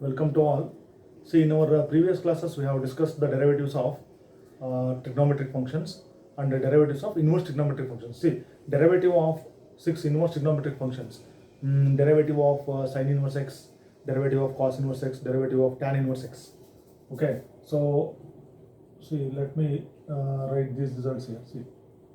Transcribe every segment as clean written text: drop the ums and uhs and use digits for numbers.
Welcome to all. See, in our previous classes, we have discussed the derivatives of trigonometric functions and the derivatives of inverse trigonometric functions. See, derivative of 6 inverse trigonometric functions, derivative of sine inverse x, derivative of cos inverse x, derivative of tan inverse x. Okay, so see, let me write these results here. See,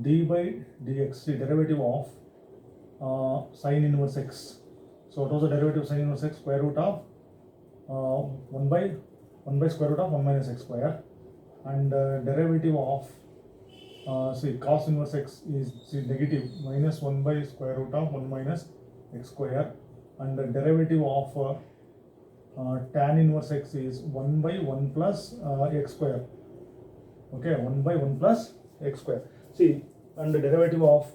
d by dx, see, derivative of sine inverse x. So, what was the derivative of sine inverse x? Square root of 1 by square root of 1 minus x square, and derivative of see cos inverse x is negative minus 1 by square root of 1 minus x square, and the derivative of tan inverse x is 1 by 1 plus x square. Okay, 1 by 1 plus x square. See, and the derivative of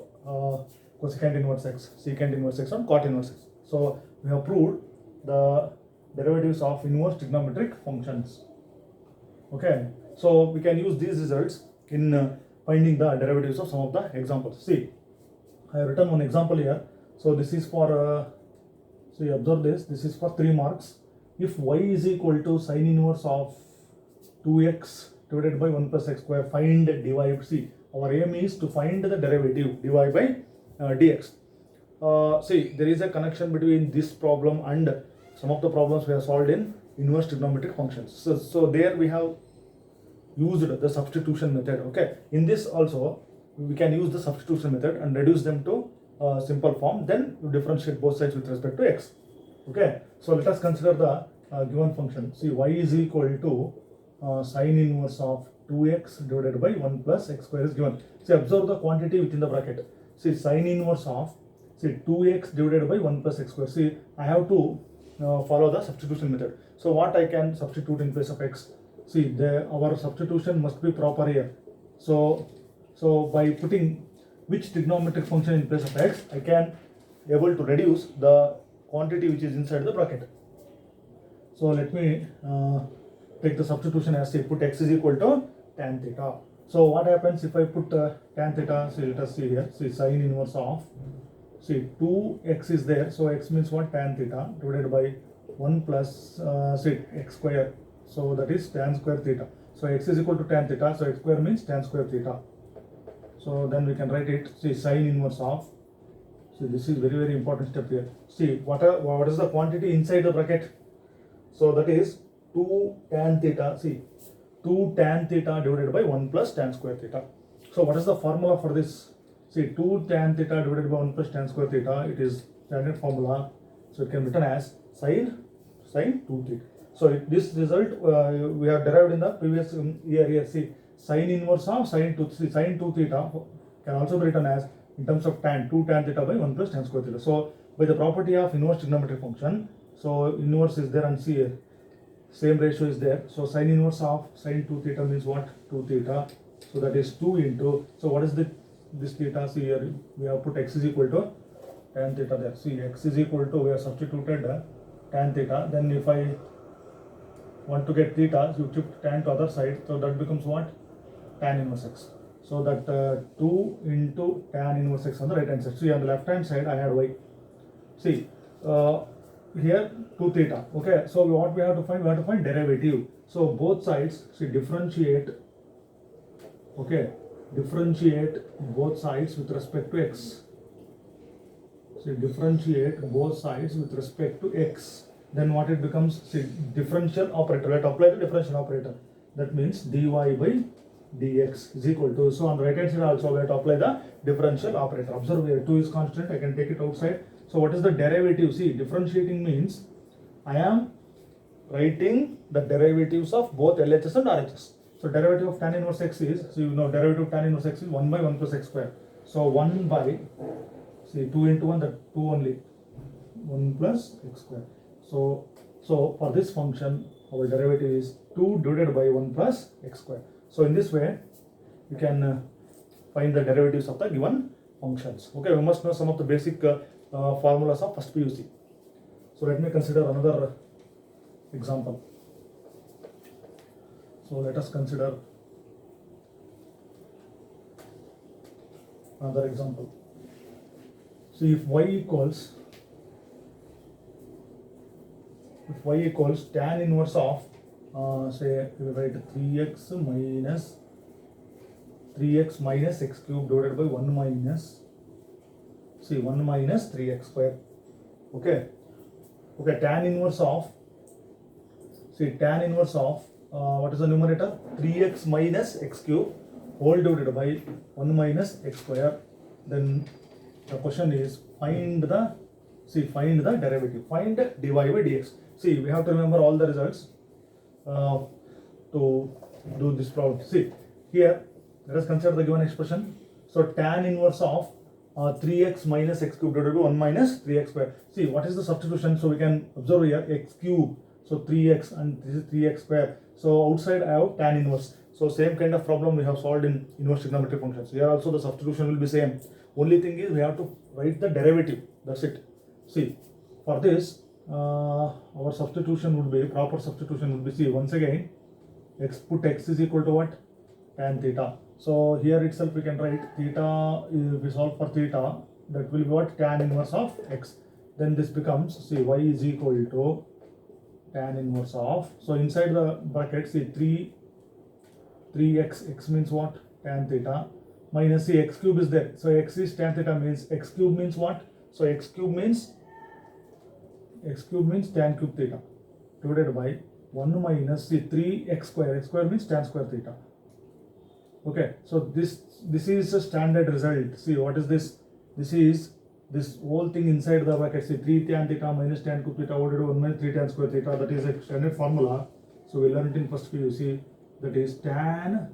cosecant inverse x, secant inverse x, and cot inverse x. So we have proved the derivatives of inverse trigonometric functions. Okay, so we can use these results in finding the derivatives of some of the examples. See, I have written one example here. So this is for so you observe this is for 3 marks. If y is equal to sine inverse of 2x divided by 1 plus x square, find dy. See, our aim is to find the derivative dy by dx. See, there is a connection between this problem and some of the problems we have solved in inverse trigonometric functions. So there we have used the substitution method. Okay, in this also we can use the substitution method and reduce them to simple form. Then you differentiate both sides with respect to x. Okay, so let us consider the given function. See, y is equal to sine inverse of 2x divided by 1 plus x square is given. See, observe the quantity within the bracket. See, sine inverse of 2x divided by 1 plus x square. See, I have to follow the substitution method. So what I can substitute in place of x? See, our substitution must be proper here. So by putting which trigonometric function in place of x, I can able to reduce the quantity which is inside the bracket. So let me take the substitution as I put x is equal to tan theta. So what happens if I put tan theta? See, let us see here. See, sine inverse of 2x is there, so x means what? Tan theta divided by 1 plus x square, so that is tan square theta. So x is equal to tan theta, so x square means tan square theta. So then we can write it. See, sine inverse of, see, this is very important step here. See, what is the quantity inside the bracket? So that is 2 tan theta. See, 2 tan theta divided by 1 plus tan square theta. So what is the formula for this? See, 2 tan theta divided by 1 plus tan square theta, it is standard formula. So it can be written as sine 2 theta. So this result we have derived in the previous year here. See, sine inverse of sine 2 theta can also be written as in terms of 2 tan theta by 1 plus tan square theta. So by the property of inverse trigonometric function, so inverse is there, and see same ratio is there. So sine inverse of sine 2 theta means what? 2 theta. So that is 2 into, so what is this theta? See, here we have put x is equal to tan theta there. See, x is equal to, we have substituted tan theta. Then if I want to get theta, you shift tan to other side, so that becomes what? Tan inverse x. So that 2 into tan inverse x on the right hand side. See, on the left hand side I had y. See, here 2 theta. Okay, so what we have to find? We have to find derivative. So both sides, see, differentiate. Okay, differentiate both sides with respect to x. So differentiate both sides with respect to x. Then what it becomes? See, differential operator. Let apply the differential operator. That means dy by dx is equal to. So on the right hand side also we have to apply the differential operator. Observe here, 2 is constant. I can take it outside. So what is the derivative? See, differentiating means I am writing the derivatives of both LHS and RHS. So derivative of tan inverse x is, so you know derivative of tan inverse x is 1 by 1 plus x square. So 1 by, see, 2 into 1, that 2 only, 1 plus x square. So for this function, our derivative is 2 divided by 1 plus x square. So in this way, you can find the derivatives of the given functions. Okay, we must know some of the basic formulas of first PUC. So let me consider another example. So let us consider another example. See, if y equals if y equals tan inverse of say we write 3x minus x cube divided by 1 minus 3x square. Okay, tan inverse of what is the numerator? 3x minus x cube whole divided by 1 minus x square. Then the question is find the derivative, find dy by dx. See, we have to remember all the results to do this problem. See here, let us consider the given expression. So tan inverse of 3x minus x cube divided by 1 minus 3x square. See, what is the substitution? So we can observe here x cube, so 3x, and this is 3x square. So outside I have tan inverse. So same kind of problem we have solved in inverse trigonometric functions. Here also the substitution will be same. Only thing is we have to write the derivative. That's it. See, for this our substitution would be, proper substitution would be, see, once again put x is equal to what? Tan theta. So here itself we can write theta, if we solve for theta, that will be what? Tan inverse of x. Then this becomes, see, y is equal to tan inverse of, so inside the bracket, see, 3x, x means what? Tan theta, minus, see, x cube is there, so x is tan theta, means x cube means what? So x cube means tan cube theta divided by 1 minus, see, 3x square, x square means tan square theta. Okay, so this is a standard result. See, what is this? This is this whole thing inside the bracket. See, 3 tan theta minus tan cube theta divided by 1 minus 3 tan square theta. That is a standard formula. So we learned it in first PUC. That is tan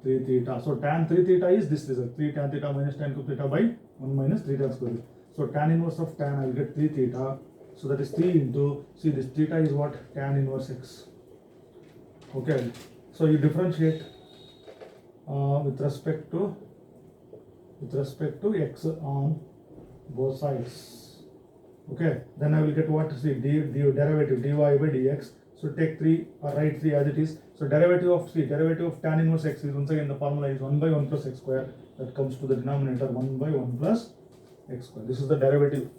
3 theta. So tan 3 theta is this result. 3 tan theta minus tan cube theta by 1 minus 3 tan square theta. So tan inverse of tan, I will get 3 theta. So that is 3 into, see, this theta is what? Tan inverse x. Okay, so you differentiate with respect to x on both sides. Okay, then I will get what? See, derivative dy by dx. So take 3 or write 3 as it is. So derivative of tan inverse x is, once again the formula is 1 by 1 plus x square. That comes to the denominator 1 by 1 plus x square. This is the derivative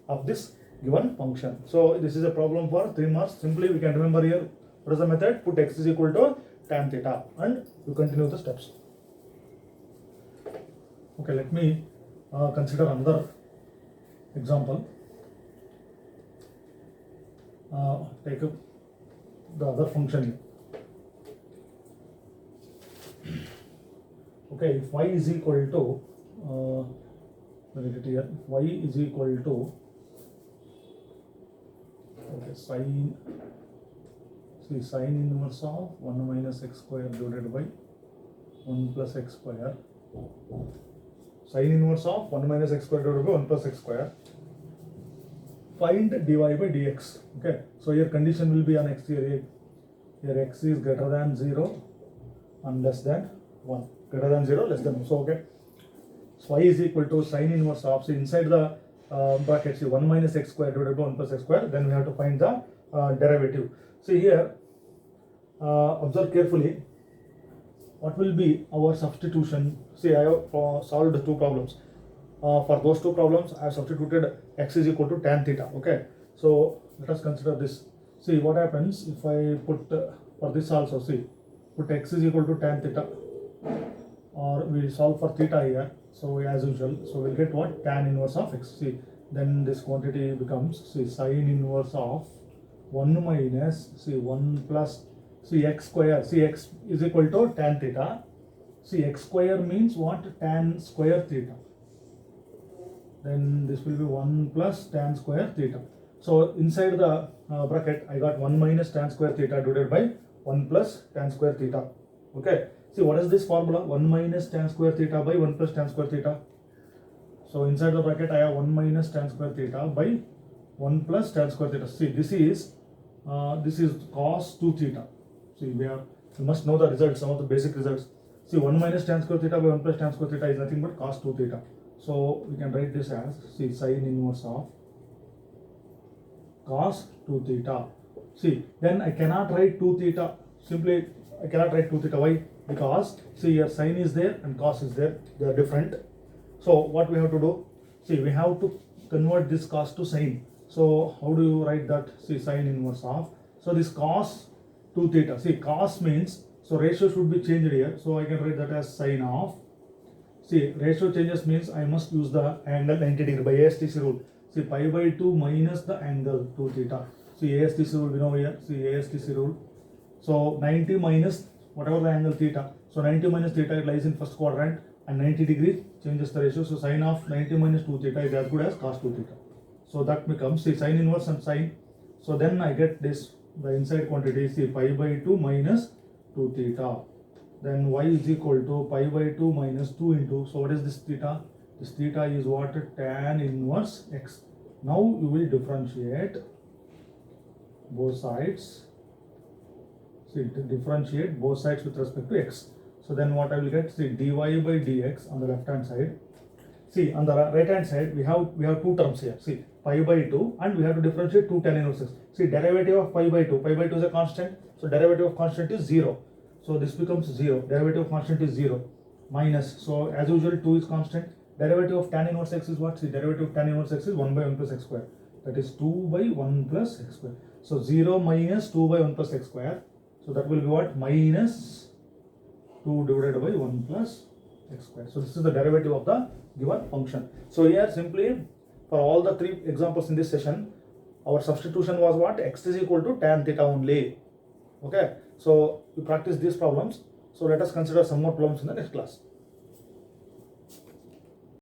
of this given function. So this is a problem for 3 marks. Simply we can remember here, what is the method? Put x is equal to tan theta and you continue the steps. Okay, let me consider another example. Take up the other function. Okay, if y is equal to let me get here. If y is equal to sine inverse of 1 minus x square divided by 1 plus x square. Sine inverse of 1 minus x square divided by 1 plus x square. Find dy by dx. Okay, so your condition will be on x here. Here x is greater than 0 and less than 1. Greater than 0, less than 1. So okay, so y is equal to sine inverse of, so inside the bracket, see, 1 minus x square divided by 1 plus x square. Then we have to find the derivative. See here, observe carefully. What will be our substitution? See, I have solved 2 problems. For those 2 problems, I have substituted x is equal to tan theta. Okay, so let us consider this. See what happens if I put for this also. See, put x is equal to tan theta, or we solve for theta here. So as usual, so we'll get what? Tan inverse of x. See, then this quantity becomes, see, sine inverse of 1 minus, see, 1 plus, see, x square. See, x is equal to tan theta. See, x square means what? Tan square theta. Then this will be 1 plus tan square theta. So inside the bracket, I got 1 minus tan square theta divided by 1 plus tan square theta. Okay. See, what is this formula? 1 minus tan square theta by 1 plus tan square theta. So inside the bracket, I have 1 minus tan square theta by 1 plus tan square theta. See, this is cos 2 theta. See, you must know the results, some of the basic results. See, 1 minus tan square theta by 1 plus tan square theta is nothing but cos 2 theta. So we can write this as, see, sine inverse of cos 2 theta. See, then I cannot write 2 theta. Simply, I cannot write 2 theta. Why? Because, see, here sine is there and cos is there. They are different. So what we have to do? See, we have to convert this cos to sine. So how do you write that? See, sine inverse of, so this cos 2 theta, see cos means, so ratio should be changed here, so I can write that as sine of, see ratio changes means I must use the angle 90 degree by ASTC rule. See pi by 2 minus the angle 2 theta. See ASTC rule we know here, see ASTC rule. So 90 minus whatever the angle theta. So 90 minus theta, it lies in first quadrant, and 90 degrees changes the ratio. So sine of 90 minus 2 theta is as good as cos 2 theta. So that becomes, see, sine inverse and sine. So then I get this, the inside quantity, see pi by 2 minus 2 theta. Then y is equal to pi by 2 minus 2 into, so what is this theta? This theta is what? Tan inverse x. Now you will differentiate both sides. See, differentiate both sides with respect to x. So then what I will get? See, dy by dx on the left hand side. See, on the right hand side we have two terms here. See, pi by 2, and we have to differentiate 2 tan inverse x. See, derivative of pi by 2. Pi by 2 is a constant, so derivative of constant is 0. So this becomes 0. Derivative of constant is 0. Minus, so as usual 2 is constant. Derivative of tan inverse x is what? See, derivative of tan inverse x is 1 by 1 plus x square. That is 2 by 1 plus x square. So 0 minus 2 by 1 plus x square. So that will be what? Minus 2 divided by 1 plus x square. So this is the derivative of the given function. So here simply for all the three examples in this session, our substitution was what? X is equal to tan theta only. Okay. So you practice these problems. So let us consider some more problems in the next class.